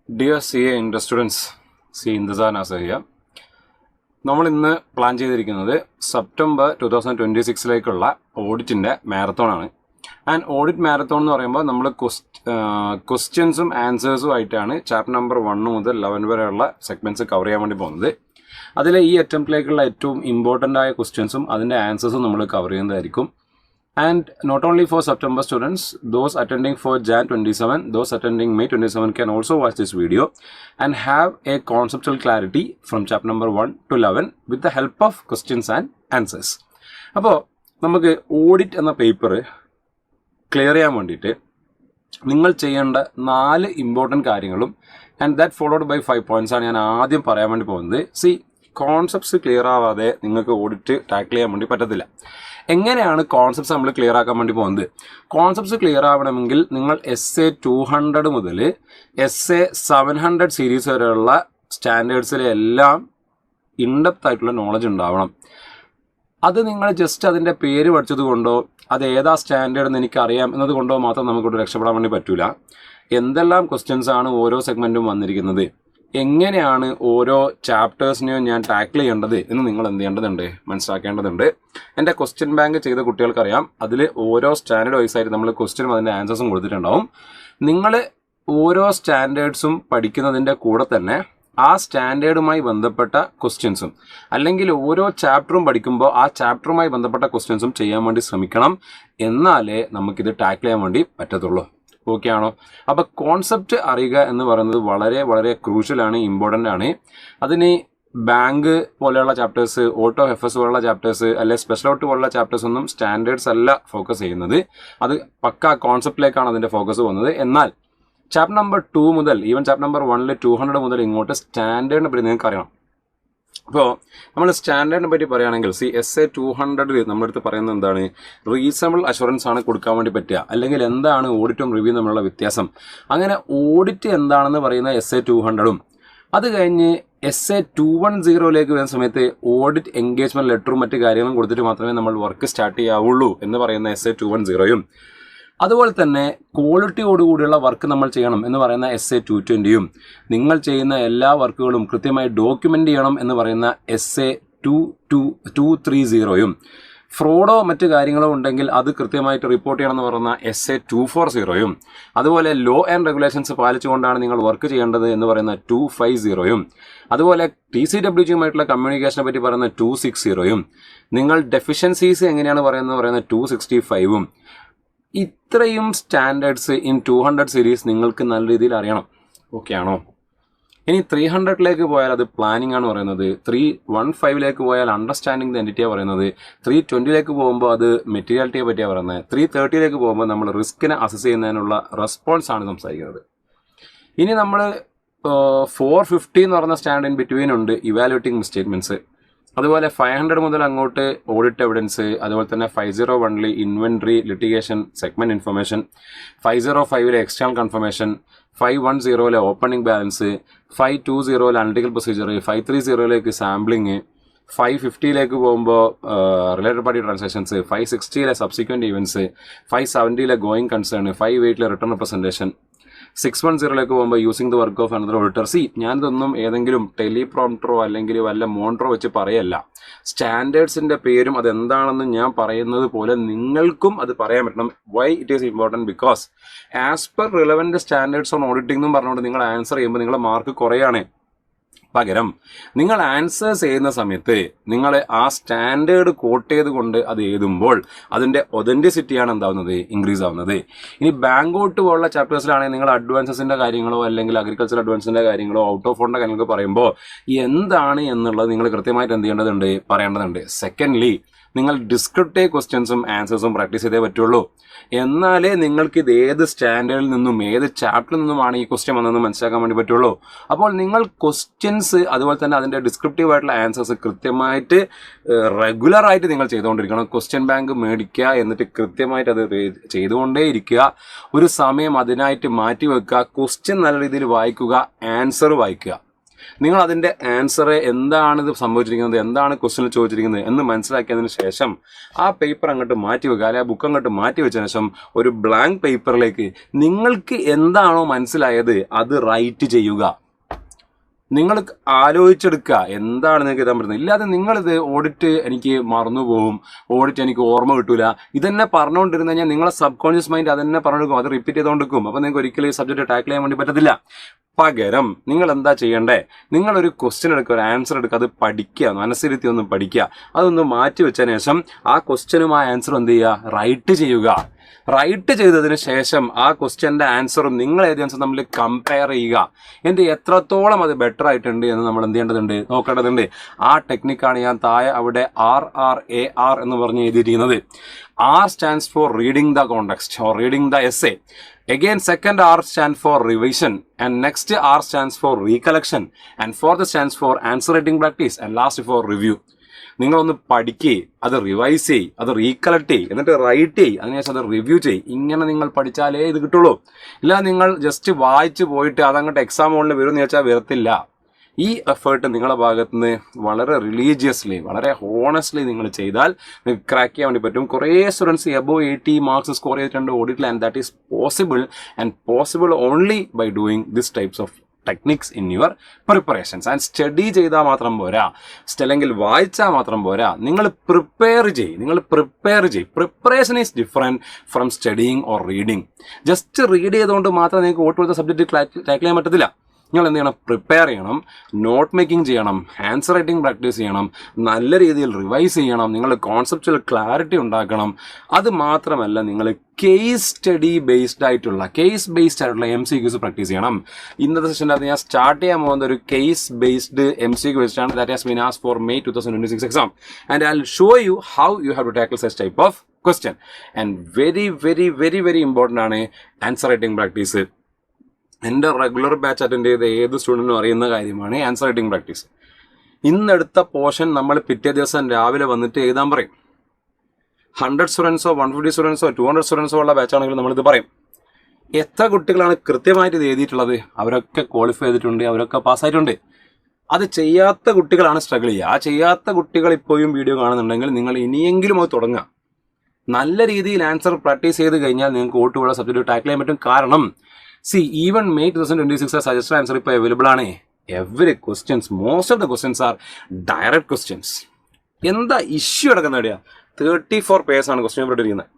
Dear CA Industry students, CA Indazan Asaya. നമ്മൾ ഇന്ന് plan ചെയ്തിരിക്കുന്നത് സെപ്റ്റംബർ 2026ലേക്കുള്ള ഓഡിറ്റിൻ്റെ മാരത്തോണാണ്. ആൻഡ് ഓഡിറ്റ് മാരത്തോൺ എന്ന് പറയുമ്പോൾ നമ്മൾ ക്വസ്റ്റ്യൻസും ആൻസേഴ്സും ആയിട്ടാണ് ചാപ്റ്റർ നമ്പർ 1 മുതൽ 11 വരെയുള്ള സെഗ്മെൻറ്റ്സ് കവർ ചെയ്യാൻ വേണ്ടി പോകുന്നത്. അതിലെ ഈ അറ്റംപ്റ്റിലേക്കുള്ള ഏറ്റവും ഇമ്പോർട്ടൻ്റ് ആയ ക്വസ്റ്റ്യൻസും അതിൻ്റെ ആൻസേഴ്സും നമ്മൾ കവർ ചെയ്യുന്നതായിരിക്കും. And not only for September students, those attending for Jan 27, those attending May 27 can also watch this video and have a conceptual clarity from chapter number 1 to 11 with the help of questions and answers. അപ്പോൾ നമുക്ക് audit എന്ന paper clear ചെയ്യാൻ വേണ്ടിയിട്ട് നിങ്ങൾ ചെയ്യേണ്ട 4 important കാര്യങ്ങളും and that followed by 5 points ആണ് ഞാൻ ആദ്യം പറയാൻ വേണ്ടി പോകുന്നത്. കോൺസെപ്റ്റ്സ് ക്ലിയർ ആവാതെ നിങ്ങൾക്ക് ഓഡിറ്റ് ടാക്കിൾ ചെയ്യാൻ വേണ്ടി പറ്റത്തില്ല. എങ്ങനെയാണ് കോൺസെപ്റ്റ്സ് നമ്മൾ ക്ലിയർ ആക്കാൻ വേണ്ടി പോകുന്നത്? കോൺസെപ്റ്റ്സ് ക്ലിയർ ആവണമെങ്കിൽ നിങ്ങൾ SA 200 മുതൽ SA 700 സീരീസ് വരെയുള്ള സ്റ്റാൻഡേർഡ്സിലെല്ലാം ഇൻഡെപ്ത് ആയിട്ടുള്ള നോളജ് ഉണ്ടാവണം. അത് നിങ്ങൾ ജസ്റ്റ് അതിൻ്റെ പേര് പഠിച്ചത് കൊണ്ടോ അത് ഏതാ സ്റ്റാൻഡേർഡ് എന്ന് എനിക്കറിയാം എന്നതുകൊണ്ടോ മാത്രം നമുക്കിവിടെ രക്ഷപ്പെടാൻ വേണ്ടി പറ്റില്ല. എന്തെല്ലാം ക്വസ്റ്റ്യൻസ് ആണ് ഓരോ സെഗ്മെൻറ്റും വന്നിരിക്കുന്നത്, എങ്ങനെയാണ് ഓരോ ചാപ്റ്റേഴ്സിനെയും ഞാൻ ടാക്കിൾ ചെയ്യേണ്ടത് എന്ന് നിങ്ങൾ എന്ത് ചെയ്യേണ്ടതുണ്ട്, മനസ്സിലാക്കേണ്ടതുണ്ട്. എൻ്റെ ക്വസ്റ്റ്യൻ ബാങ്ക് ചെയ്ത കുട്ടികൾക്കറിയാം, അതിൽ ഓരോ സ്റ്റാൻഡേർഡ് വൈസായിട്ട് നമ്മൾ ക്വസ്റ്റ്യനും അതിൻ്റെ ആൻസേഴ്സും കൊടുത്തിട്ടുണ്ടാവും. നിങ്ങൾ ഓരോ സ്റ്റാൻഡേർഡ്സും പഠിക്കുന്നതിൻ്റെ കൂടെ തന്നെ ആ സ്റ്റാൻഡേർഡുമായി ബന്ധപ്പെട്ട ക്വസ്റ്റ്യൻസും അല്ലെങ്കിൽ ഓരോ ചാപ്റ്ററും പഠിക്കുമ്പോൾ ആ ചാപ്റ്ററുമായി ബന്ധപ്പെട്ട ക്വസ്റ്റ്യൻസും ചെയ്യാൻ വേണ്ടി ശ്രമിക്കണം. എന്നാലേ നമുക്കിത് ടാക്കിൾ ചെയ്യാൻ വേണ്ടി പറ്റത്തുള്ളൂ. ഓക്കെ ആണോ? അപ്പോൾ കോൺസെപ്റ്റ് അറിയുക എന്ന് പറയുന്നത് വളരെ വളരെ ക്രൂഷ്യലാണ്, ഇമ്പോർട്ടൻ്റ് ആണ്. അതിന് ബാങ്ക് പോലെയുള്ള ചാപ്റ്റേഴ്സ്, ഓട്ടോ FS പോലുള്ള ചാപ്റ്റേഴ്സ് അല്ലെ സ്പെഷ്യൽ ഔട്ട് പോലുള്ള ചാപ്റ്റേഴ്സ് ഒന്നും സ്റ്റാൻഡേർഡ്സ് അല്ല ഫോക്കസ് ചെയ്യുന്നത്. അത് പക്ക കോൺസെപ്റ്റിലേക്കാണ് അതിൻ്റെ ഫോക്കസ് പോകുന്നത്. എന്നാൽ ചാപ്റ്റർ നമ്പർ 2 മുതൽ ഈവൻ ചാപ്റ്റർ നമ്പർ 1 200 മുതൽ ഇങ്ങോട്ട് സ്റ്റാൻഡേർഡിനെ പറ്റി നിങ്ങൾക്ക് അറിയണം. അപ്പോൾ നമ്മൾ സ്റ്റാൻഡേർഡിനെ പറ്റി പറയുകയാണെങ്കിൽ SA 200 നമ്മുടെ അടുത്ത് പറയുന്നത് എന്താണ്? റീസണബിൾ അഷുറൻസ് ആണ് കൊടുക്കാൻ വേണ്ടി പറ്റുക. അല്ലെങ്കിൽ എന്താണ് ഓഡിറ്റും റിവ്യൂ തമ്മിലുള്ള വ്യത്യാസം. അങ്ങനെ ഓഡിറ്റ് എന്താണെന്ന് പറയുന്ന SA 200ഉം അത് കഴിഞ്ഞ് SA 210ലേക്ക് വരുന്ന സമയത്ത് ഓഡിറ്റ് എൻഗേജ്മെന്റ് ലെറ്ററും മറ്റു കാര്യങ്ങളും കൊടുത്തിട്ട് മാത്രമേ നമ്മൾ വർക്ക് സ്റ്റാർട്ട് ചെയ്യാവുള്ളൂ എന്ന് പറയുന്ന SA 210യും അതുപോലെ തന്നെ ക്വാളിറ്റിയോടുകൂടിയുള്ള വർക്ക് നമ്മൾ ചെയ്യണം എന്ന് പറയുന്ന SA 220യും നിങ്ങൾ ചെയ്യുന്ന എല്ലാ വർക്കുകളും കൃത്യമായി ഡോക്യുമെൻ്റ് ചെയ്യണം എന്ന് പറയുന്ന SA 230യും ഫ്രോഡോ മറ്റു കാര്യങ്ങളോ ഉണ്ടെങ്കിൽ അത് കൃത്യമായിട്ട് റിപ്പോർട്ട് ചെയ്യണം എന്ന് പറയുന്ന SA 240യും അതുപോലെ ലോ ആൻഡ് റെഗുലേഷൻസ് പാലിച്ചുകൊണ്ടാണ് നിങ്ങൾ വർക്ക് ചെയ്യേണ്ടത് എന്ന് പറയുന്ന 250യും അതുപോലെ TCWGയുമായിട്ടുള്ള കമ്മ്യൂണിക്കേഷനെ പറ്റി പറയുന്ന 260യും നിങ്ങൾ ഡെഫിഷ്യൻസീസ് എങ്ങനെയാണ് പറയുന്ന 265യും ഇത്രയും സ്റ്റാൻഡേർഡ്സ് ഇൻ 200 സീരീസ് നിങ്ങൾക്ക് നല്ല രീതിയിൽ അറിയണം. ഓക്കെ ആണോ? ഇനി 300ലേക്ക് പോയാൽ അത് പ്ലാനിംഗ് ആണ് പറയുന്നത്. 315ലേക്ക് പോയാൽ അണ്ടർസ്റ്റാൻഡിങ് ദ എൻറ്റിറ്റിയാണ് പറയുന്നത്. 320ലേക്ക് പോകുമ്പോൾ അത് മെറ്റീരിയാലിറ്റിയെ പറ്റിയാണ് പറയുന്നത്. 330ലേക്ക് പോകുമ്പോൾ നമ്മൾ റിസ്കിനെ അസസ് ചെയ്യുന്നതിനുള്ള റെസ്പോൺസ് ആണ് സംസാരിക്കുന്നത്. ഇനി നമ്മൾ 450 എന്ന് പറയുന്ന സ്റ്റാൻഡ് ഇൻ ബിറ്റ്വീൻ ഉണ്ട്, ഇവാലുവേറ്റിംഗ് സ്റ്റേറ്റ്മെൻറ്റ്സ്. അതുപോലെ 500 മുതൽ അങ്ങോട്ട് ഓഡിറ്റ് എവിഡൻസ്, അതുപോലെ തന്നെ 501 inventory litigation segment information, 505 external confirmation, 510 opening balance, 520 analytical procedure, 530 sampling, 550 പോകുമ്പോൾ related party transactions, 560 subsequent events, 570 going concern, 580 written representation, 610 പോകുമ്പോൾ using the work of another auditor. ഞാനിതൊന്നും ഏതെങ്കിലും ടെലിപ്രോംപ്റ്ററോ അല്ലെങ്കിൽ വല്ല മോണിറ്ററോ വെച്ച് പറയല്ല. സ്റ്റാൻഡേർഡ്സിന്റെ പേരും അതെന്താണെന്ന് ഞാൻ പറയുന്നത് പോലെ നിങ്ങൾക്കും അത് പറയാൻ പറ്റണം. Why it is important? Because as per relevant standards on auditing എന്നും പറഞ്ഞുകൊണ്ട് നിങ്ങൾ ആൻസർ ചെയ്യുമ്പോൾ നിങ്ങളുടെ മാർക്ക് കുറയാണ്. പകരം നിങ്ങൾ ആൻസേഴ്സ് ചെയ്യുന്ന സമയത്ത് നിങ്ങൾ ആ സ്റ്റാൻഡേർഡ് കോട്ട് ചെയ്തുകൊണ്ട് അത് എഴുതുമ്പോൾ അതിൻ്റെ ഒതൻറ്റിസിറ്റിയാണ് എന്താവുന്നത്, ഇൻക്രീസ് ആവുന്നത്. ഇനി ബാങ്കോട്ട് പോലുള്ള ചാപ്റ്റേഴ്സിലാണെങ്കിൽ നിങ്ങൾ അഡ്വാൻസസിൻ്റെ കാര്യങ്ങളോ അല്ലെങ്കിൽ അഗ്രികൾച്ചർ അഡ്വാൻസിൻ്റെ കാര്യങ്ങളോ ഔട്ട് ഓഫ് ഫോണിൻ്റെ കാര്യങ്ങളൊക്കെ പറയുമ്പോൾ എന്താണ് എന്നുള്ളത് നിങ്ങൾ കൃത്യമായിട്ട് എന്ത് ചെയ്യേണ്ടതുണ്ട്, പറയേണ്ടതുണ്ട്. സെക്കൻഡ്ലി നിങ്ങൾ ഡിസ്ക്രിപ്റ്റീവ് ക്വസ്റ്റ്യൻസും ആൻസേഴ്സും പ്രാക്ടീസ് ചെയ്തേ പറ്റുള്ളൂ. എന്നാലേ നിങ്ങൾക്ക് ഇത് ഏത് സ്റ്റാൻഡേർഡിൽ നിന്നും ഏത് ചാപ്റ്ററിൽ നിന്നുമാണ് ഈ ക്വസ്റ്റ്യൻ വന്നതെന്ന് മനസ്സിലാക്കാൻ വേണ്ടി പറ്റുള്ളൂ. അപ്പോൾ നിങ്ങൾ ക്വസ്റ്റ്യൻസ് അതുപോലെ തന്നെ അതിൻ്റെ ഡിസ്ക്രിപ്റ്റീവ് ആയിട്ടുള്ള ആൻസേഴ്സ് കൃത്യമായിട്ട് റെഗുലറായിട്ട് നിങ്ങൾ ചെയ്തുകൊണ്ടിരിക്കണം. ക്വസ്റ്റ്യൻ ബാങ്ക് മേടിക്കുക, എന്നിട്ട് കൃത്യമായിട്ട് അത് ചെയ്തുകൊണ്ടേ ഇരിക്കുക. ഒരു സമയം അതിനായിട്ട് മാറ്റി വെക്കുക. ക്വസ്റ്റ്യൻ നല്ല രീതിയിൽ വായിക്കുക, ആൻസർ വായിക്കുക. നിങ്ങൾ അതിൻ്റെ ആൻസർ എന്താണ് ഇത് സംഭവിച്ചിരിക്കുന്നത്, എന്താണ് ക്വസ്റ്റ്യനിൽ ചോദിച്ചിരിക്കുന്നത് എന്ന് മനസ്സിലാക്കിയതിന് ശേഷം ആ പേപ്പർ അങ്ങോട്ട് മാറ്റി വെക്കുക, അല്ലെങ്കിൽ ആ ബുക്ക് അങ്ങോട്ട് മാറ്റി വെച്ചതിന് ശേഷം ഒരു ബ്ലാങ്ക് പേപ്പറിലേക്ക് നിങ്ങൾക്ക് എന്താണോ മനസ്സിലായത് അത് റൈറ്റ് ചെയ്യുക. നിങ്ങൾ ആലോചിച്ചെടുക്കുക എന്താണ് നിങ്ങൾക്ക് എഴുതാൻ പറ്റുന്നത്. ഇല്ലാതെ നിങ്ങളിത് ഓഡിറ്റ് എനിക്ക് മറന്നുപോകും, ഓഡിറ്റ് എനിക്ക് ഓർമ്മ കിട്ടൂല, ഇതന്നെ പറഞ്ഞുകൊണ്ടിരുന്നു കഴിഞ്ഞാൽ നിങ്ങളെ സബ് കോൺഷ്യസ് മൈൻഡ് അതന്നെ പറഞ്ഞെടുക്കും, അത് റിപ്പീറ്റ് ചെയ്തുകൊണ്ടിരിക്കും. അപ്പോൾ നിങ്ങൾക്ക് ഒരിക്കലും ഈ സബ്ജക്റ്റ് ടാക്കിൾ ചെയ്യാൻ വേണ്ടി പറ്റത്തില്ല. പകരം നിങ്ങൾ എന്താ ചെയ്യണ്ടേ, നിങ്ങളൊരു ക്വസ്റ്റ്യൻ എടുക്കുക, ഒരു ആൻസർ എടുക്കുക, അത് പഠിക്കുക, മനസ്സിരുത്തി ഒന്ന് പഠിക്കുക, അതൊന്ന് മാറ്റി വെച്ചതിന് ശേഷം ആ ക്വസ്റ്റ്യനും ആ ആൻസറും എന്ത് ചെയ്യുക, റൈറ്റ് ചെയ്യുക. റൈറ്റ് ചെയ്തതിന് ശേഷം ആ ക്വസ്റ്റ്യൻ്റെ ആൻസറും നിങ്ങൾ എഴുതിയ ആൻസർ തമ്മിൽ കമ്പയർ ചെയ്യുക. എന്നിട്ട് എത്രത്തോളം അത് ബെറ്റർ ആയിട്ടുണ്ട് എന്ന് നമ്മൾ എന്ത് ചെയ്യേണ്ടതുണ്ട്, നോക്കേണ്ടതുണ്ട്. ആ ടെക്നിക്കാണ് ഞാൻ താഴെ അവിടെ RRAR എന്ന് പറഞ്ഞ് എഴുതിയിരിക്കുന്നത്. R stands for reading the context or reading the essay. Again, second R stands for revision, and next R stands for recollection, and fourth stands for answer writing practice, and last for review. നിങ്ങളൊന്ന് പഠിക്കുക, അത് revise ചെയ്യ്, അത് recollect ചെയ്യ്, എന്നിട്ട് right ചെയ്യ്, അതിനുശേഷം അത് റിവ്യൂ ചെയ്യ്. ഇങ്ങനെ നിങ്ങൾ പഠിച്ചാലേ ഇത് കിട്ടുള്ളൂ. ഇല്ല നിങ്ങൾ ജസ്റ്റ് വായിച്ച് പോയിട്ട് അതങ്ങോട്ട് എക്സാം ഹോളിൽ വരുമെന്ന് ചോദിച്ചാൽ വരത്തില്ല. ഈ എഫേർട്ട് നിങ്ങളുടെ ഭാഗത്തുനിന്ന് വളരെ റിലീജിയസ്ലി, വളരെ ഹോണസ്റ്റ്ലി നിങ്ങൾ ചെയ്താൽ നിങ്ങൾക്ക് ക്രാക്ക് ചെയ്യാൻ വേണ്ടി പറ്റും. കുറേ സ്റ്റുഡൻസ് എബോവ് 80 മാർക്സ് സ്കോർ ചെയ്തിട്ടുണ്ട് ഓഡിറ്റിൽ, and that is possible only by doing this types of techniques in your preparations. And study ചെയ്താൽ മാത്രം പോരാ, അല്ലെങ്കിൽ വായിച്ചാൽ മാത്രം പോരാ, നിങ്ങൾ പ്രിപ്പയർ ചെയ്യ്. Preparation is different from studying or reading. Just read ചെയ്തുകൊണ്ട് മാത്രം നിങ്ങൾക്ക് ഓട്ടുപോലത്തെ സബ്ജക്റ്റ് ടാക്കിൾ ചെയ്യാൻ പറ്റത്തില്ല. നിങ്ങൾ എന്ത് ചെയ്യണം, പ്രിപ്പയർ ചെയ്യണം, നോട്ട് മേക്കിംഗ് ചെയ്യണം, ആൻസർ റൈറ്റിംഗ് പ്രാക്ടീസ് ചെയ്യണം, നല്ല രീതിയിൽ റിവൈസ് ചെയ്യണം, നിങ്ങൾ കോൺസെപ്റ്റുവൽ ക്ലാരിറ്റി ഉണ്ടാക്കണം. അത് മാത്രമല്ല നിങ്ങൾ കേസ് ബേസ്ഡ് ആയിട്ടുള്ള MCQs പ്രാക്ടീസ് ചെയ്യണം. ഇന്നത്തെ സെഷൻ്റെ ഞാൻ സ്റ്റാർട്ട് ചെയ്യാൻ പോകുന്ന ഒരു കേസ് ബേസ്ഡ് MCQ വെച്ചിട്ടാണ്. That has been asked for May 2026 exam, and I will show you how you have to tackle such type of question. And very very very very important ആണ് answer writing practice. എൻ്റെ regular batch attend ചെയ്ത ഏത് സ്റ്റുഡൻറ്റിനും അറിയുന്ന കാര്യമാണ് answer writing practice. ഇന്നെടുത്ത portion നമ്മൾ പിറ്റേ ദിവസം രാവിലെ വന്നിട്ട് എഴുതാൻ പറയും. 100 സ്റ്റുഡൻസോ 150 സ്റ്റുഡൻസോ 200 സ്റ്റുഡൻസോ ഉള്ള ബാച്ചാണെങ്കിൽ നമ്മളിത് പറയും. എത്ര കുട്ടികളാണ് കൃത്യമായിട്ട് ഇത് എഴുതിയിട്ടുള്ളത്? അവരൊക്കെ ക്വാളിഫൈ ചെയ്തിട്ടുണ്ട്, അവരൊക്കെ പാസ്സായിട്ടുണ്ട്. അത് ചെയ്യാത്ത കുട്ടികളാണ് സ്ട്രഗിൾ ചെയ്യുക. ആ ചെയ്യാത്ത കുട്ടികൾ ഇപ്പോഴും വീഡിയോ കാണുന്നുണ്ടെങ്കിൽ നിങ്ങൾ ഇനിയെങ്കിലും അത് തുടങ്ങുക. നല്ല രീതിയിൽ ആൻസർ പ്രാക്ടീസ് ചെയ്ത് കഴിഞ്ഞാൽ നിങ്ങൾക്ക് ഓട്ടുള്ള സബ്ജക്റ്റ് ടാക്കിൾ ചെയ്യാൻ പറ്റും. കാരണം even May 2026 suggested answer ഇപ്പോൾ അവൈലബിൾ ആണ്. Every questions, most of the questions are direct questions. എന്താ ഇഷ്യൂ നടക്കുന്ന എവിടെയാ? 34 പേജാണ് ക്വസ്റ്റ്യൻ പേപ്പർ ഇരിക്കുന്നത്.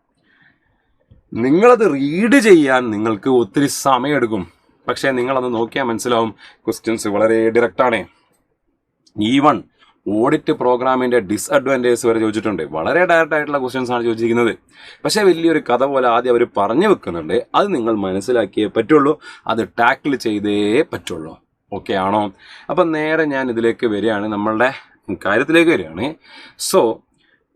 നിങ്ങളത് റീഡ് ചെയ്യാൻ നിങ്ങൾക്ക് ഒത്തിരി സമയമെടുക്കും. പക്ഷേ നിങ്ങളത് നോക്കിയാൽ മനസ്സിലാവും ക്വസ്റ്റ്യൻസ് വളരെ ഡയറക്റ്റാണ്. ഈവൺ ഓഡിറ്റ് പ്രോഗ്രാമിൻ്റെ ഡിസ്അഡ്വാൻറ്റേജ് വരെ ചോദിച്ചിട്ടുണ്ട്. വളരെ ഡയറക്റ്റ് ആയിട്ടുള്ള ക്വസ്റ്റ്യൻസ് ആണ് ചോദിച്ചിരിക്കുന്നത്. പക്ഷേ വലിയൊരു കഥ പോലെ ആദ്യം അവർ പറഞ്ഞു വെക്കുന്നുണ്ട്. അത് നിങ്ങൾ മനസ്സിലാക്കിയേ പറ്റുള്ളൂ, അത് ടാക്കിൾ ചെയ്തേ പറ്റുള്ളൂ. ഓക്കെ ആണോ? അപ്പം നേരെ ഞാൻ ഇതിലേക്ക് വരികയാണ്, നമ്മളുടെ കാര്യത്തിലേക്ക് വരികയാണ്. സോ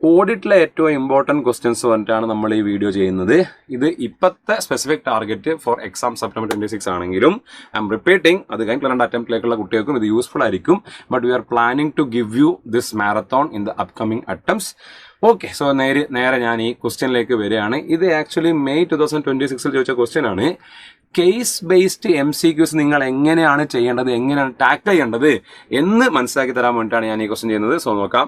ഓഡിറ്റിലെ ഏറ്റവും ഇമ്പോർട്ടൻറ്റ് ക്വസ്റ്റ്യൻസ് പറഞ്ഞിട്ടാണ് നമ്മൾ ഈ വീഡിയോ ചെയ്യുന്നത്. ഇത് ഇപ്പോഴത്തെ specific target for exam September 26 ആണെങ്കിലും ഐ എം റിപ്പീറ്റിംഗ്, അത് കഴിഞ്ഞ് 2 അറ്റംപ്റ്റിലേക്കുള്ള കുട്ടികൾക്കും ഇത് യൂസ്ഫുൾ ആയിരിക്കും. But we are planning to give you this marathon in the upcoming attempts. Okay, so നേരെ ഞാൻ ഈ ക്വസ്റ്റ്യനിലേക്ക് വരികയാണ്. ഇത് ആക്ച്വലി May 2026 ചോദിച്ച ക്വസ്റ്റ്യൻ ആണ്. കേസ് ബേസ്ഡ് MCQs നിങ്ങൾ എങ്ങനെയാണ് ചെയ്യേണ്ടത്, എങ്ങനെയാണ് ടാക്കിൾ ചെയ്യേണ്ടത് എന്ന് മനസ്സിലാക്കി തരാൻ വേണ്ടിയിട്ടാണ് ഞാൻ ഈ ക്വസ്റ്റ്യൻ ചെയ്യുന്നത്. സോ നോക്കാം.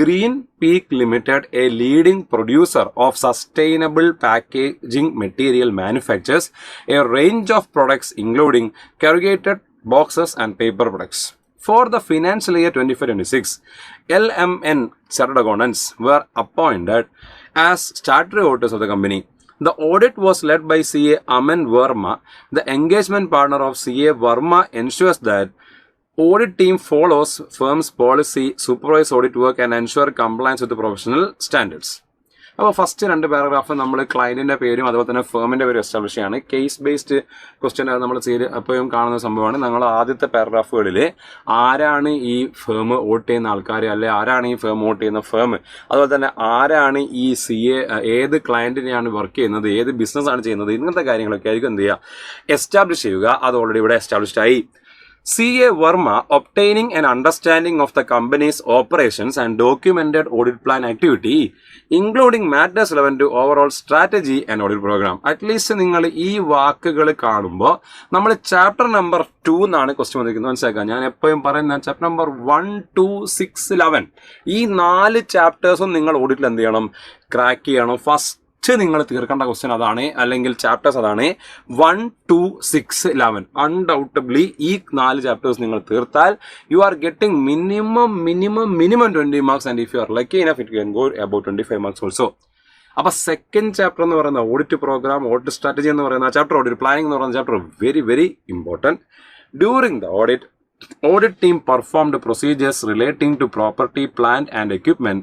Green peak limited, A leading producer of sustainable packaging material, manufacturers A range of products including corrugated boxes and paper products. For the financial year 25-26, LMN Chartered Accountants were appointed as statutory auditors of the company. The audit was led by CA Aman Verma. The engagement partner of CA Verma ensures that audit team follows firm's policy, supervise audit work and ensure compliance with the professional standards. അപ്പോൾ first 2 paragraph നമ്മൾ ക്ലയൻറ്റിൻ്റെ പേരും അതുപോലെ തന്നെ ഫേമിൻ്റെ പേരും establish ചെയ്യാണ്. Case based question നമ്മൾ എപ്പോഴും കാണുന്ന സംഭവമാണ്. ഞങ്ങൾ ആദ്യത്തെ പാരഗ്രാഫുകളിൽ ആരാണ് ഈ ഫേം വോട്ട് ചെയ്യുന്ന ആൾക്കാർ, അല്ലെ ആരാണ് ഈ ഫേം വോട്ട് ചെയ്യുന്ന ഫേം, അതുപോലെ തന്നെ ആരാണ് ഈ CA, ഏത് ക്ലയൻറ്റിനെയാണ് വർക്ക് ചെയ്യുന്നത്, ഏത് ബിസിനസ്സാണ് ചെയ്യുന്നത്, ഇങ്ങനത്തെ കാര്യങ്ങളൊക്കെ ആയിരിക്കും എന്ത് ചെയ്യുക, എസ്റ്റാബ്ലിഷ് ചെയ്യുക. അത് ഓൾറെഡി ഇവിടെ എസ്റ്റാബ്ലിഷ്ഡ് ആയി. CA Verma obtaining an understanding of the company's operations and documented audit plan activity, including matters relevant to overall strategy and audit program. At least നിങ്ങൾ ഈ വാക്കുകൾ കാണുമ്പോൾ നമ്മൾ ചാപ്റ്റർ നമ്പർ 2 എന്നാണ് ക്വസ്റ്റ്യൻ വന്നിരിക്കുന്നത്. മനസ്സിലാക്കുക, ഞാൻ എപ്പോഴും പറയുന്ന ചാപ്റ്റർ നമ്പർ 1, 2, 6, 11 ഈ 4 ചാപ്റ്റേഴ്സും നിങ്ങൾ ഓഡിറ്റിൽ എന്ത് ചെയ്യണം, ക്രാക്ക് ചെയ്യണം. ഫസ്റ്റ് നിങ്ങൾ തീർക്കേണ്ട ക്വസ്റ്റ്യൻ അതാണ്, അല്ലെങ്കിൽ ചാപ്റ്റേഴ്സ് അതാണ്. 1, 2, 6, 11 അൺഡൗട്ടബ്ലി ഈ 4 ചാപ്റ്റേഴ്സ് നിങ്ങൾ തീർത്താൽ you are getting minimum 20 marks, and if you are lucky enough it can go about 25 marks also. അപ്പൊ സെക്കൻഡ് ചാപ്റ്റർ എന്ന് പറയുന്ന ഓഡിറ്റ് പ്രോഗ്രാം, ഓഡിറ്റ് സ്ട്രാറ്റജി എന്ന് പറയുന്ന ചാപ്റ്റർ, ഓഡിറ്റ് പ്ലാനിംഗ് എന്ന് പറയുന്ന chapter very important. During the audit team performed procedures relating to property, plant and equipment,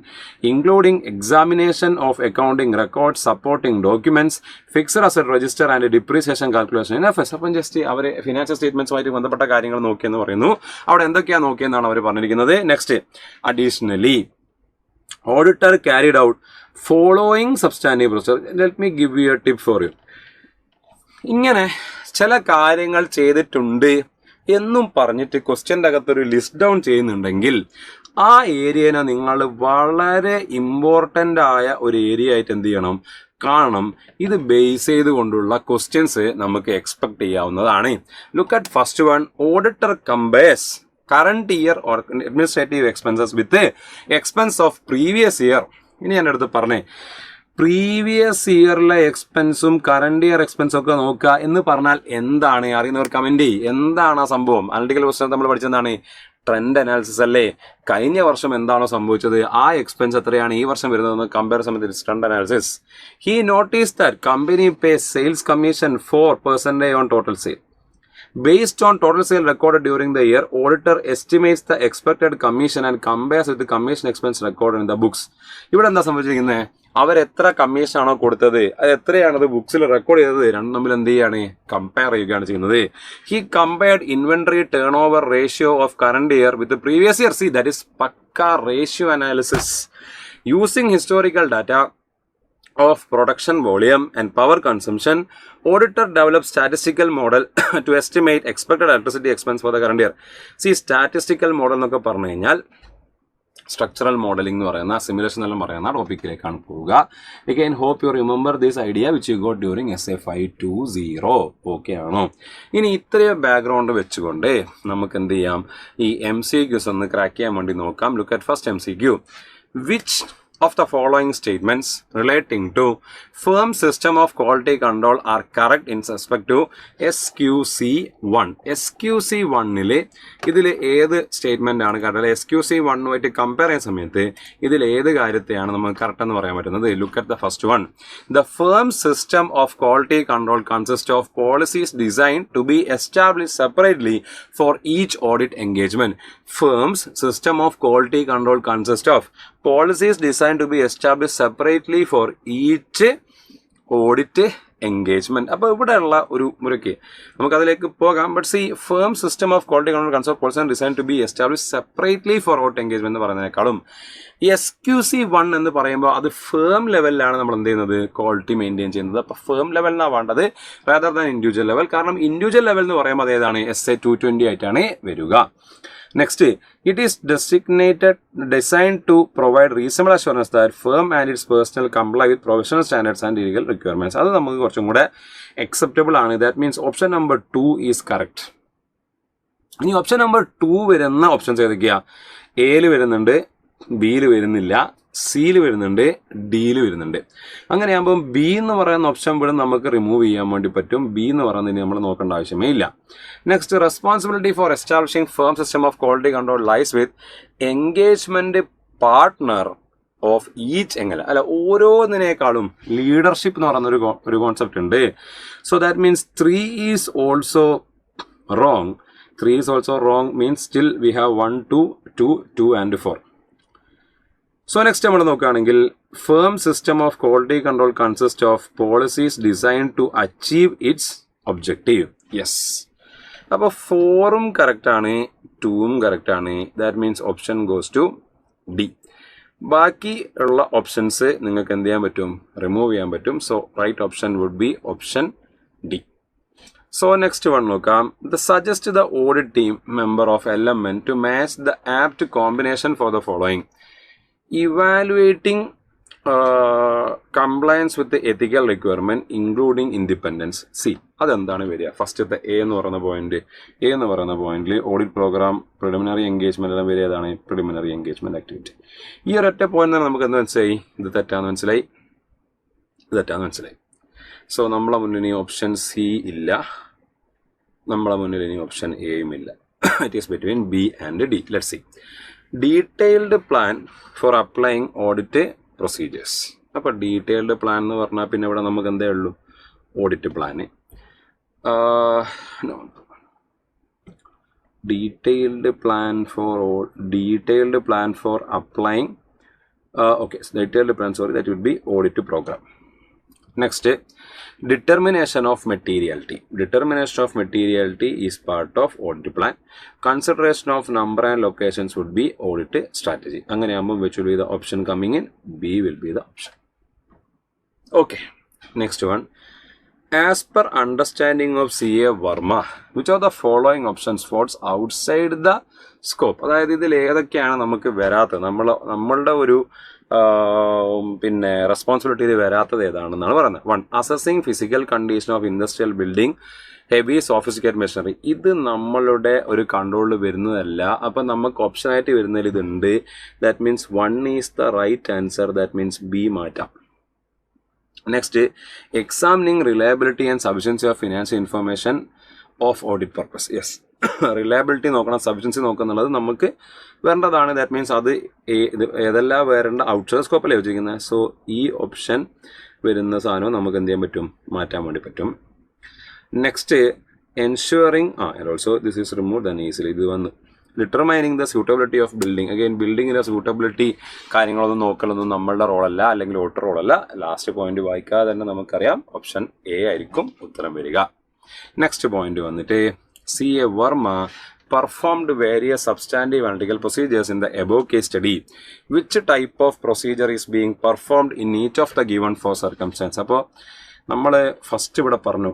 including examination of accounting records, supporting documents, fixed asset register and depreciation calculation in FS. അപ്പം just അവർ financial സ്റ്റേറ്റ്മെന്റ്സുമായിട്ട് ബന്ധപ്പെട്ട കാര്യങ്ങൾ നോക്കിയെന്ന് പറയുന്നു. അവിടെ എന്തൊക്കെയാണ് നോക്കിയെന്നാണ് അവർ പറഞ്ഞിരിക്കുന്നത്. Next, additionally auditor carried out following substantive procedure. Let me give you a tip for you. ഇങ്ങനെ ചില കാര്യങ്ങൾ ചെയ്തിട്ടുണ്ട് എന്നും പറഞ്ഞിട്ട് ക്വസ്റ്റ്യൻ്റെ അകത്തൊരു ലിസ്റ്റ് ഡൗൺ ചെയ്യുന്നുണ്ടെങ്കിൽ ആ ഏരിയനെ നിങ്ങൾ വളരെ ഇമ്പോർട്ടൻ്റ് ആയ ഒരു ഏരിയ ആയിട്ട് എന്ത് ചെയ്യണം, കാണണം. ഇത് ബേസ് ചെയ്തുകൊണ്ടുള്ള ക്വസ്റ്റ്യൻസ് നമുക്ക് എക്സ്പെക്ട് ചെയ്യാവുന്നതാണ്. Look at first one. Auditor compares current year or administrative expenses with expense of previous year. ഇനി എൻ്റെ അടുത്ത് പറഞ്ഞേ, പ്രീവിയസ് ഇയറിലെ എക്സ്പെൻസും കറണ്ട് ഇയർ എക്സ്പെൻസും ഒക്കെ നോക്കുക എന്ന് പറഞ്ഞാൽ എന്താണ്? അറിയുന്നവർ കമന്റ് ചെയ്യും. എന്താണ് ആ സംഭവം? അനലിറ്റിക്കൽ ക്വസ്റ്റ്യൻ നമ്മൾ പഠിച്ചെന്താണ്? ട്രെൻഡ് അനാലിസിസ് അല്ലേ? കഴിഞ്ഞ വർഷം എന്താണോ സംഭവിച്ചത്, ആ എക്സ്പെൻസ് എത്രയാണ് ഈ വർഷം വരുന്നതെന്ന് കമ്പയർ സമയത്ത് trend analysis. He notice that company pay sales commission 4% on total sale. Based on total sale recorded during the year, auditor estimates the expected commission and compares with the commission expense recorded in the books. ഇവിടെ എന്താ സംഭവിച്ചിരിക്കുന്നത്? അവരെത്ര കമ്മീഷനാണോ കൊടുത്തത്, അത് എത്രയാണത് ബുക്സിൽ record ചെയ്തത്, രണ്ടും തമ്മിൽ എന്ത് ചെയ്യാണ്, കമ്പയർ ചെയ്യുകയാണ് ചെയ്യുന്നത്. He compared inventory turnover ratio of current year with previous year. See, that is പക്ക ratio analysis using historical data of production volume and power consumption. Auditor develops statistical model to estimate expected electricity expense for the current year. See, statistical model എന്നൊക്കെ പറഞ്ഞു കഴിഞ്ഞാൽ structural modelling എന്ന് പറയുന്ന simulation എല്ലാം പറയുന്ന ടോപ്പിക്കിലേക്കാണ് പോവുക. Again hope you remember this idea which you got during SA 520. Okay ആണോ? ഇനി ഇത്രയും ബാക്ക്ഗ്രൗണ്ട് വെച്ചുകൊണ്ട് നമുക്ക് എന്ത് ചെയ്യാം, ഈ MCQs ഒന്ന് ക്രാക്ക് ചെയ്യാൻ വേണ്ടി നോക്കാം. Look at first MCQ. Which of the following statements relating to firm system of quality control are correct in respect to SQC1? SQC1 ഇതിൽ ഏത് സ്റ്റേറ്റ്മെന്റ് ആണ് കറക്റ്റ്? SQC1 കമ്പയർ ചെയ്യുന്ന സമയത്ത് ഇതിൽ ഏത് കാര്യത്തെയാണ് നമുക്ക് കറക്റ്റ് എന്ന് പറയാൻ പറ്റുന്നത്? Look at the first one. The firm system of quality control consists of policies designed to be established separately for each audit engagement. Firm's system of quality control consists of policies designed to be established separately for each audit engagement. അപ്പോൾ ഇവിടെയുള്ള ഒരു മുറയ്ക്ക് നമുക്കതിലേക്ക് പോകാം. But see, firm system of quality control concept policy design to be establish separately for audit engagement എന്ന് പറയുന്നതിനേക്കാളും SQC1 എന്ന് പറയുമ്പോൾ അത് ഫേം ലെവലിലാണ് നമ്മൾ എന്ത് ചെയ്യുന്നത്, ക്വാളിറ്റി മെയിൻറ്റെയിൻ ചെയ്യുന്നത്. അപ്പോൾ ഫേം ലെവലിനാണ് വേണ്ടത് റാദർ ദാൻ ഇൻഡിവിജ്വൽ ലെവൽ. കാരണം ഇൻഡിവിജ്വൽ ലെവൽ എന്ന് പറയുമ്പോൾ അത് ഏതാണ്, SA 220 ആയിട്ടാണ് വരിക. Next, it is designed to provide reasonable assurance that firm and its personnel comply with professional standards and legal requirements. അത് നമുക്ക് കുറച്ചും കൂടെ acceptable ആണ്. That means option number 2 is correct. ഇനി ഓപ്ഷൻ നമ്പർ 2 വരുന്ന ഓപ്ഷൻസ് ഏതൊക്കെയാ? എയിൽ വരുന്നുണ്ട്, ബിയിൽ വരുന്നില്ല, സിയിൽ വരുന്നുണ്ട്, ഡിയിൽ വരുന്നുണ്ട്. അങ്ങനെയാകുമ്പോൾ ബി എന്ന് പറയുന്ന ഓപ്ഷൻ ഇവിടെ നമുക്ക് റിമൂവ് ചെയ്യാൻ വേണ്ടി പറ്റും. ബി എന്ന് പറയുന്നതിന് നമ്മൾ നോക്കേണ്ട ആവശ്യമേ ഇല്ല. Next, responsibility for establishing firm system of quality control lies with engagement partner of each എങ്ങനെ അല്ല ഓരോന്നിനേക്കാളും ലീഡർഷിപ്പ് എന്ന് പറയുന്ന ഒരു കോൺസെപ്റ്റ് ഉണ്ട്. So that means 3 is also wrong. 3 is also wrong means still we have 1, 2, 2, 2 and 4. So next നമ്മൾ നോക്കുകയാണെങ്കിൽ firm system of quality control consist of policies design to achieve its objective. Yes, അപ്പോൾ 4ഉം കറക്റ്റാണ്, 2ഉം കറക്റ്റാണ്. That means option goes to D. ബാക്കി ഉള്ള options നിങ്ങൾക്ക് എന്ത് ചെയ്യാൻ പറ്റും, റിമൂവ് ചെയ്യാൻ പറ്റും. So right option would be option D. So next one നോക്കാം. Suggest the audit team member of element to match the apt combination for the following. Evaluating compliance with the ethical requirement including independence. See, അതെന്താണ് വരിക? ഫസ്റ്റത്തെ A എന്ന് പറയുന്ന പോയിന്റിൽ audit programme preliminary engagement എല്ലാം വരിക. ഏതാണ്? Preliminary engagement activity. ഈ ഒരൊറ്റ പോയിന്റ് നമുക്ക് എന്ത് മനസ്സിലായി? ഇത് തെറ്റാന്ന് മനസ്സിലായി. സോ നമ്മളെ മുന്നിൽ ഇനി ഓപ്ഷൻ സി ഇല്ല, നമ്മളെ മുന്നിൽ ഇനി ഓപ്ഷൻ എയും ഇല്ല. It is between B and D. Let's C. Detailed plan for applying audit procedures. അപ്പോൾ ഡീറ്റെയിൽഡ് പ്ലാൻ എന്ന് പറഞ്ഞാൽ പിന്നെ ഇവിടെ നമുക്ക് എന്തേ ഉള്ളൂ? Audit plan. Detailed plan for applying detailed plan, that would be audit program. Next, determination of materiality. Determination of materiality is part of audit plan. Consideration of number and locations would be audit strategy. Which will be the option coming in? B will be the option. Okay, next one. As per understanding of CA Verma, which of the following options falls outside the scope? അതായത് ഇതിൽ ഏതൊക്കെയാണ് നമുക്ക് വരാത്തത്, നമ്മളുടെ ഒരു പിന്നെ responsibility വരാത്തത് ഏതാണെന്നാണ് പറയുന്നത്. 1. Assessing physical condition of industrial building heavy sophisticate machinery. ഇത് നമ്മളുടെ ഒരു കൺട്രോളിൽ വരുന്നതല്ല. അപ്പം നമുക്ക് ഓപ്ഷനായിട്ട് വരുന്നതിൽ ഇതുണ്ട്. That means 1 is the right answer. That means B മാറ്റാം. Next, examining reliability and sufficiency of financial information of audit purpose. Yes, reliability നോക്കണം, സഫിഷ്യൻസി നോക്കുന്നുള്ളത് നമുക്ക് വരേണ്ടതാണ്. ദാറ്റ് മീൻസ് അത് ഏതെല്ലാം വരേണ്ട ഔട്ട്സൈഡ് സ്കോപ്പല്ലേ വെച്ചിരിക്കുന്നത്. സോ ഈ ഓപ്ഷൻ വരുന്ന സാധനവും നമുക്ക് എന്ത് ചെയ്യാൻ പറ്റും? മാറ്റാൻ വേണ്ടി പറ്റും. Next, ensuring also this is remove then easily. ഇത് വന്ന് determining the suitability of building. Again ബിൽഡിങ്ങിൻ്റെ സ്യൂട്ടബിലിറ്റി കാര്യങ്ങളൊന്നും നോക്കലൊന്നും നമ്മളുടെ റോളല്ല, അല്ലെങ്കിൽ ഓട്ടർ റോളല്ല. ലാസ്റ്റ് പോയിന്റ് വായിക്കാതെ തന്നെ നമുക്കറിയാം ഓപ്ഷൻ എ ആയിരിക്കും ഉത്തരം വരിക. നെക്സ്റ്റ് പോയിന്റ് വന്നിട്ട് CA Verma performed various substantive analytical procedures in the above case study. Which type of procedure is being performed in each of the given four circumstances? അപ്പോൾ നമ്മൾ first ഇവിടെ പറഞ്ഞു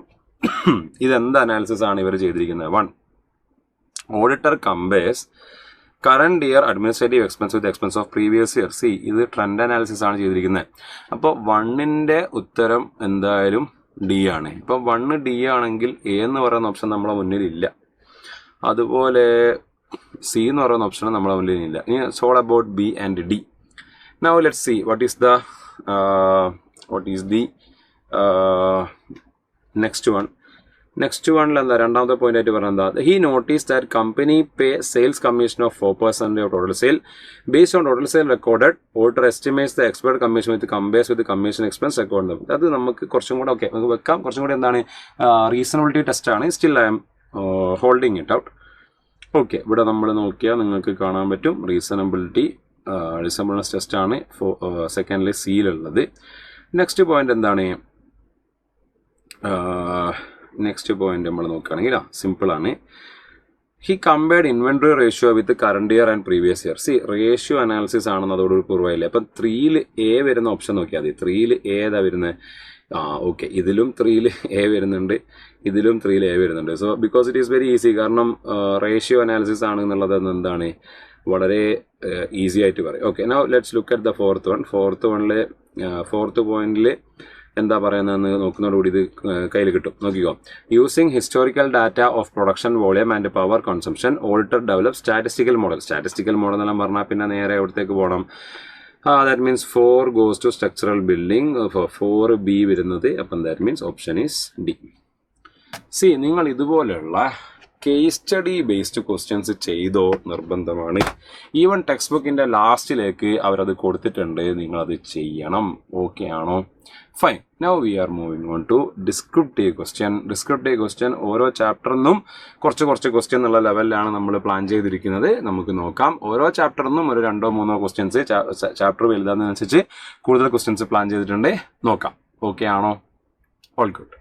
ഇതെന്ത് analysis ആണ് ഇവർ ചെയ്തിരിക്കുന്നത്. 1. Auditor compares current year administrative expense with expense of previous year. C, ഇത് trend analysis ആണ് ചെയ്തിരിക്കുന്നത്. അപ്പോൾ 1ന്റെ ഉത്തരം എന്തായാലും ഡി ആണ്. ഇപ്പം 1 ഡി ആണെങ്കിൽ എ എന്ന് പറയുന്ന ഓപ്ഷൻ നമ്മളെ മുന്നിലില്ല. അതുപോലെ സി എന്ന് പറയുന്ന ഓപ്ഷൻ നമ്മളെ മുന്നിലില്ല. ഇനി so all about B and D. Now let's see what is the next വണ്ണിൽ എന്താ രണ്ടാമത്തെ പോയിന്റ് ആയിട്ട് പറഞ്ഞാൽ എന്താ? He notice that company pay sales commission of 4% of total sale based on total sale recorded. Auditor estimates the expert commission with compares with commission expense record. അത് നമുക്ക് കുറച്ചും കൂടെ നമുക്ക് വെക്കാം. കുറച്ചും കൂടി എന്താണ് റീസണബിലിറ്റി ടെസ്റ്റ് ആണ്. Still I am holding it out. Okay, ഇവിടെ നമ്മൾ നോക്കിയാൽ നിങ്ങൾക്ക് കാണാൻ പറ്റും റീസണബിൾനെസ് ടെസ്റ്റ് ആണ് സെക്കൻഡിൽ സിയിലുള്ളത്. നെക്സ്റ്റ് പോയിന്റ് എന്താണ്? നെക്സ്റ്റ് പോയിന്റ് നമ്മൾ നോക്കുകയാണെങ്കിൽ സിമ്പിളാണ്. He compared inventory ratio with current year and previous year. C, ratio analysis ആണെന്ന് അതോട് പൂർവ്വമില്ല. അപ്പം 3ൽ എ വരുന്ന ഓപ്ഷൻ നോക്കിയാൽ മതി. 3ൽ ഏതാ വരുന്നത്? ഓക്കെ, ഇതിലും 3ൽ എ വരുന്നുണ്ട്, ഇതിലും 3ൽ എ വരുന്നുണ്ട്. So because it is very easy. കാരണം റേഷ്യോ അനാലിസിസ് ആണ് എന്നുള്ളത് എന്താണ് വളരെ ഈസി ആയിട്ട് പറയും. Okay, now let's look at the fourth പോയിന്റിൽ എന്താ പറയുന്നതെന്ന് നോക്കുന്നതോടുകൂടി ഇത് കയ്യിൽ കിട്ടും. നോക്കിക്കോ. Using historical data of production volume and power consumption auditor develop statistical model. Statistical model എന്നെല്ലാം പറഞ്ഞാൽ പിന്നെ നേരെ എവിടത്തേക്ക് പോകണം? That means 4 goes to structural building. 4 B വരുന്നത്. അപ്പം that means option is D. C, നിങ്ങൾ ഇതുപോലെയുള്ള കേസ് സ്റ്റഡി ബേസ്ഡ് ക്വസ്റ്റ്യൻസ് ചെയ്തോ നിർബന്ധമാണ്. ഈവൻ ടെക്സ്റ്റ് ബുക്കിൻ്റെ ലാസ്റ്റിലേക്ക് അവരത് കൊടുത്തിട്ടുണ്ട്, നിങ്ങളത് ചെയ്യണം. ഓക്കെ ആണോ? Fine. Now we are moving on to descriptive question. ഓരോ ചാപ്റ്ററിനും കുറച്ച് ക്വസ്റ്റ്യൻ എന്നുള്ള ലെവലിലാണ് നമ്മൾ പ്ലാൻ ചെയ്തിരിക്കുന്നത്. നമുക്ക് നോക്കാം. ഓരോ ചാപ്റ്ററിനും ഒരു 2-3 ക്വസ്റ്റ്യൻസ്, ചാപ്റ്റർ വലുതാകുന്നതിനനുസരിച്ച് കൂടുതൽ ക്വസ്റ്റ്യൻസ് പ്ലാൻ ചെയ്തിട്ടുണ്ട്. നോക്കാം. ഓക്കെ ആണോ? All good.